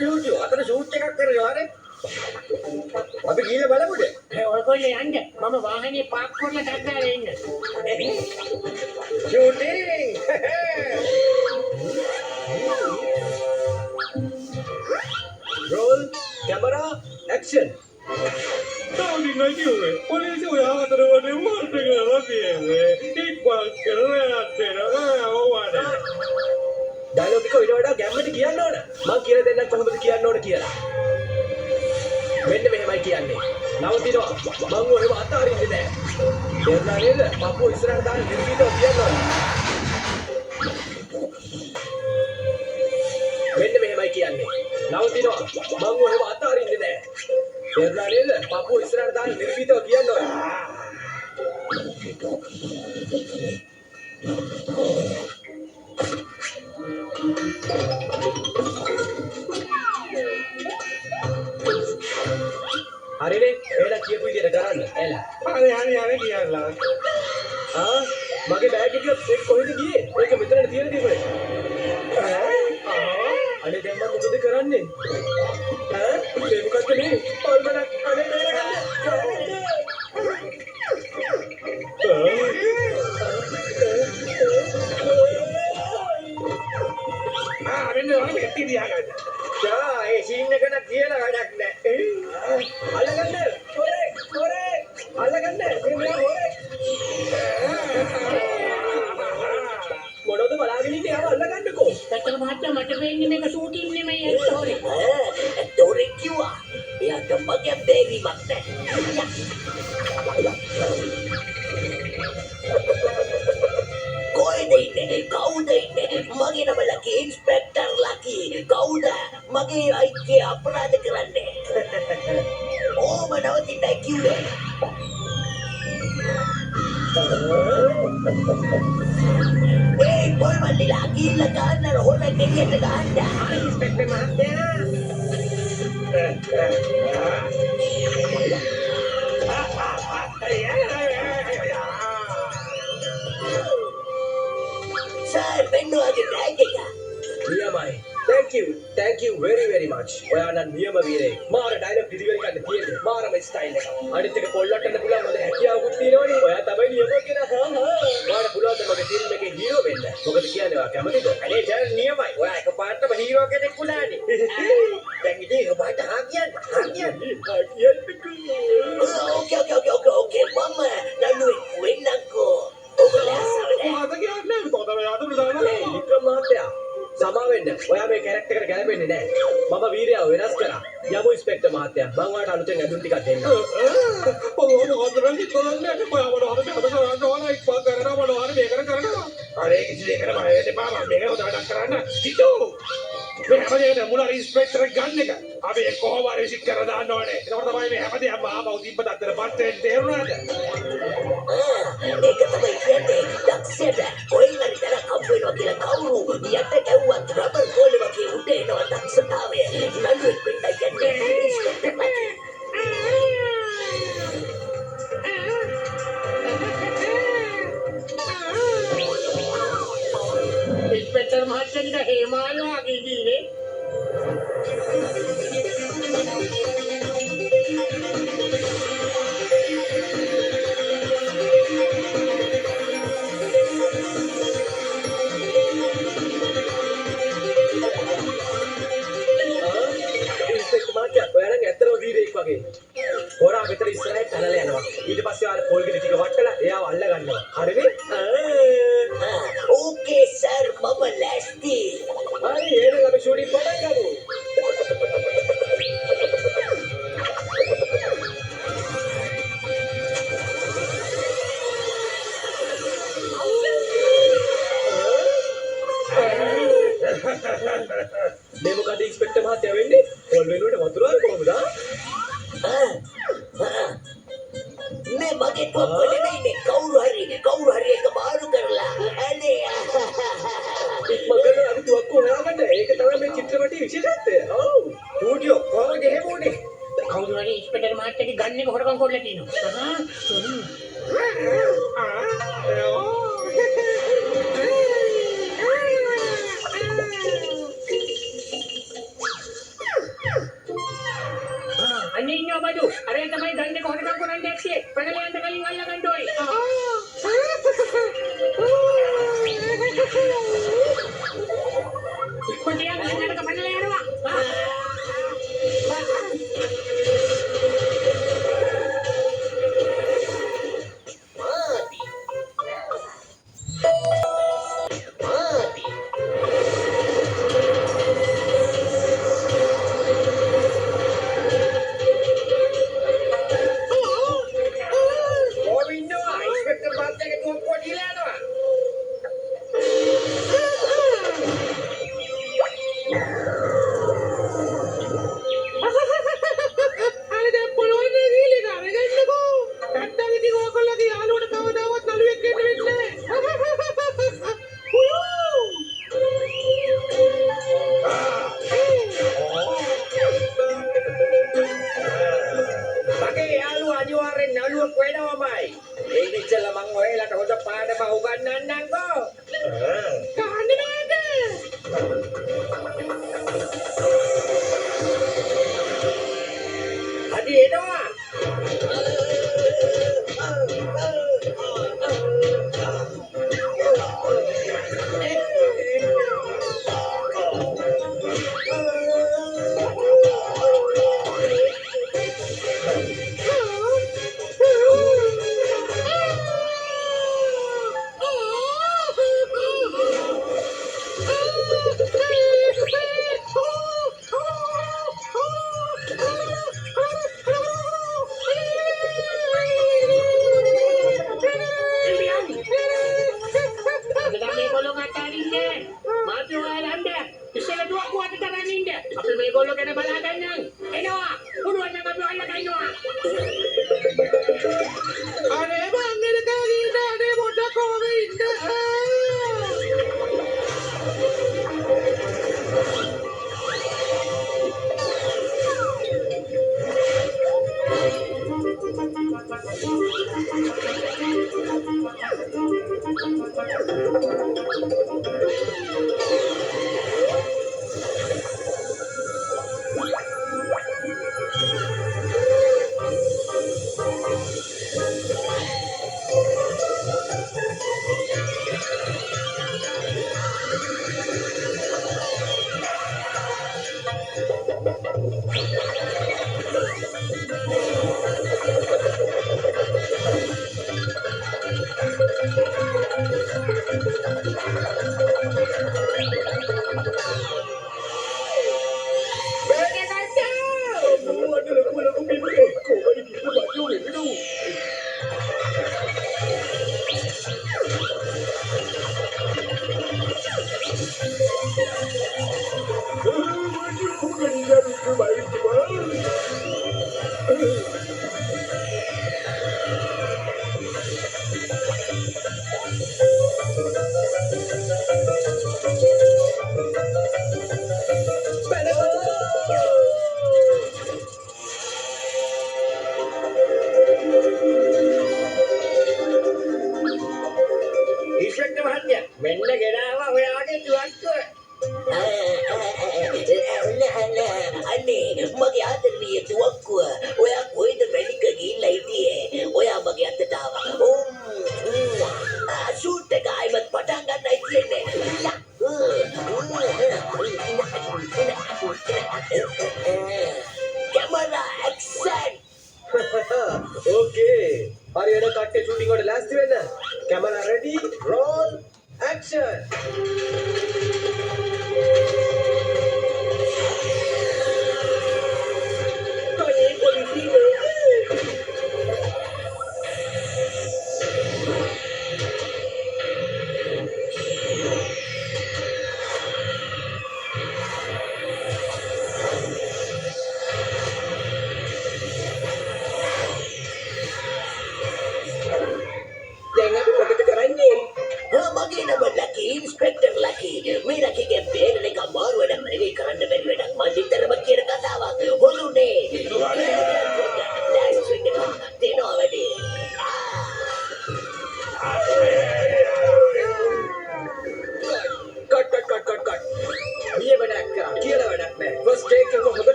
Duty අතන shoot එකක් කරනවා නේ. අපි ගිහලා බලමුද? ඔයගොල්ලෝ යන්න. මම වාහනේ පාක් කරලා ටක්කාලේ ඉන්න. Shooting. Roll, camera, action. Tawag na kiuwe. Polisi uya atar wane marte gara diye. Ikbal karne aate na owane. Dialogue එක ඊට වඩා ගැම්මට කියන්න ඕන. මම කියලා දෙන්නම් කොහොමද කියන්න ඕන කියලා. මෙන්න මෙහෙමයි කියන්නේ. නවතිනවා. මම ඔහෙම අතාරින්නේ නැහැ. තේරුණා නේද? පපුව ඉස්සරහට දාලා නිර්භීතව කියන්න ඕන. මෙන්න මෙහෙමයි කියන්නේ. නවතිනවා. මම ඔහෙම අතාරින්නේ නැහැ. තේරුණා නේද? පපුව ඉස්සරහට දාලා නිර්භීතව කියන්න ඕන. හරිනේ එහෙනම් කියපු විදිහට කරන්න එලා හරි කියලා. මගේ බෑග් එක ඒක කොහෙද ගියේ ඒක මෙතනට තියලා තිබුණේ අනේ දැන් මම මොකද කරන්නේ ඒ මොකක්ද මේ පල්මනක් අනේ අරන්නේ මෙtti දිහා යා ඒ සීන් එක නම් කියලා වැඩක් නැහැ අල්ලගන්න හොරේ අල්ලගන්න මෙන්න හොරේ මොනවද බලාගෙන ඉන්නේ ආව අල්ලගන්නකෝ පැත්තක මහත්තයා මට වෙන්නේ මේක ෂූටින් නෙමෙයි ඇත්ත හොරේ. Tore kiwa. Ya mage beri makne. Koi deine, kau deine. Mage nama laki inspector laki. Kau dah mage aike aparadha karanne. Oh manawati na kiwa. Hey, boy mali lagi lagaan na rohon na kaya lagaan na. Inspector මහත්තයා Sir, penno age tag එක. නියමයි thank you very much ඔයා නම් නියම වීරයෙක් මාර dialogue delivery කරන්න තියෙන්නේ මාරම style එක අනිත් එක පොල්ලට්ටන්න පුළුවන් මොකද හැකියාවකුත් තියෙනවනේ ඔයා තමයි නියම කෙනා ඔයාට පුළුවන් මගේ ෆිල්ම් එකේ හීරෝ වෙන්න මොකද කියන්නේ ඔයා කැමතිද අනේ ජල් නියමයි ඔයා එකපාරටම හීරෝ කෙනෙක් වුණානේ දැන් ඉතින් ඔබට හා කියන්නේ Okay. Mama, nanu wenako. Ogala asawde. මොකද කියන්නේ? තොතම යාදුරු දානවා. වික්‍රම මහත්තයා සමා වෙන්න ඔයා මේ කැරක්ටර් එකට ගැලපෙන්නේ නැහැ මම වීරයව වෙනස් කරා යමු ඉන්ස්පෙක්ටර් මහත්තයා මම ඔයාලට අලුතෙන් ඇඳුම් ටිකක් දෙන්නම් මොකද කරන්නේ? කොහොමද කරන්නේ? ඉක්පා කරනවා මොනවද මේක කරනවා. අර ඒක ඉතින් ඒකට බය වෙන්න එපා. මම මේක හොදවට කරන්න. කිතු. මේ හැමදේම මුල ඉන්ස්පෙක්ටර් ගන්න එක. අපි කොහොම හරි විසික් කරලා දාන්න ඕනේ. ඒක තමයි මේ හැමදේම ආපහු තිබ්බ දත්තර පට්ටෙන් තේරුණාද? Eka තමයි කියන්නේ දක්ෂයට කොයි වරි දර කම්බෙනවා කියලා කවුරු යට කැව්වත් රබර් ගෝල වගේ උඩ එනවා දක්ෂතාවය. නළුවෙක් වෙන්න යන්නේ ඉස්කෝටේ පැටි. ඉන්ස්පෙක්ටර් මහත්තයා හේමාලු වගේ ඉන්නේ. ඔයාලගේ ඇත්තම වීරයෙක් වගේ. හොරා මෙතන ඉස්සරහින් පැනලා යනවා. ඊට පස්සේ ආර පොල් ගෙඩි ටික වට්ටලා එයාව අල්ල ගන්නවා. හරිනේ? Okay sir, mama lasti. හරි එහෙනම් අපි ෂූටින් පටන් ගමු. මේ මොකද ඉන්ස්පෙක්ටර් මහත්තයා වෙන්නේ? පොල් වෙනුවට වතුර කොහොමද? මේ මගේ පොප්පල නෙමෙයි කවුරු හරි එක මාරු කරලා අනේ මගල අපි තුවක්කු හොයාගන්න. ඒක තමයි මේ චිත්‍රපටයේ විශේෂත්වය. ඔව්. ස්ටුඩියෝ කොහොමද එහෙම උනේ? කවුරු හරි ඉන්ස්පෙක්ටර් මහත්තයාගේ ගන් එක හොරකම් කරලා තිනවා. ඉක්මනට යන්න ගන්නට කපන්නලා යනවා. Thank you.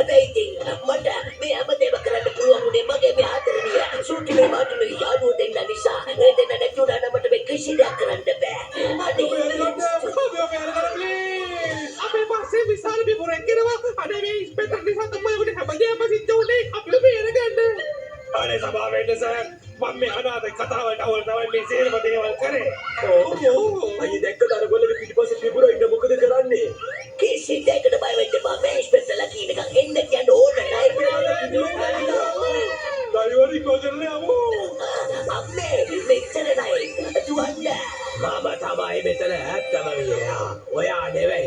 Have a ඉතින් මට මේ හැමදේම කරන්න පුළුවන් උනේ මගේ මේ ආදරණීය සූටිලේ මාතුලේ යාළුවෝ දෙන්න නිසා. ඒ දෙන්න නැති වුණා නම් මට මේ කිසි දෙයක් කරන්න බෑ. අපේ පස්සේ විශාල බිමුරෙක් එනවා. අනේ මේ ඉන්ස්පෙක්ටර් නිසා තමයි උනේ හැමදේම සිද්ධ වුනේ. අපිව බේරගන්න. අනේ සභාව වෙන්න සර්. මම මේ අනාථ කතාවට අවුල් තමයි මේ සේරම දේවල් කරේ. අයියේ දැක්කද අර ගොල්ලගේ පිටිපස්සේ තිබුණා ඉන්න මොකද කරන්නේ? කිසි දෙයකට බය වෙන්න එපා. මේ ඉන්ස්පෙක්ටර්ලා කියන එක එන්න කියන්න ඕන නෑ. ඩ්‍රයිවර් ඉක්මනට යමු. අම්මේ මෙච්චර නයි. දුවන්න. මම තමයි මෙතන ඇත්තම විරයා. ඔයා නෙවෙයි.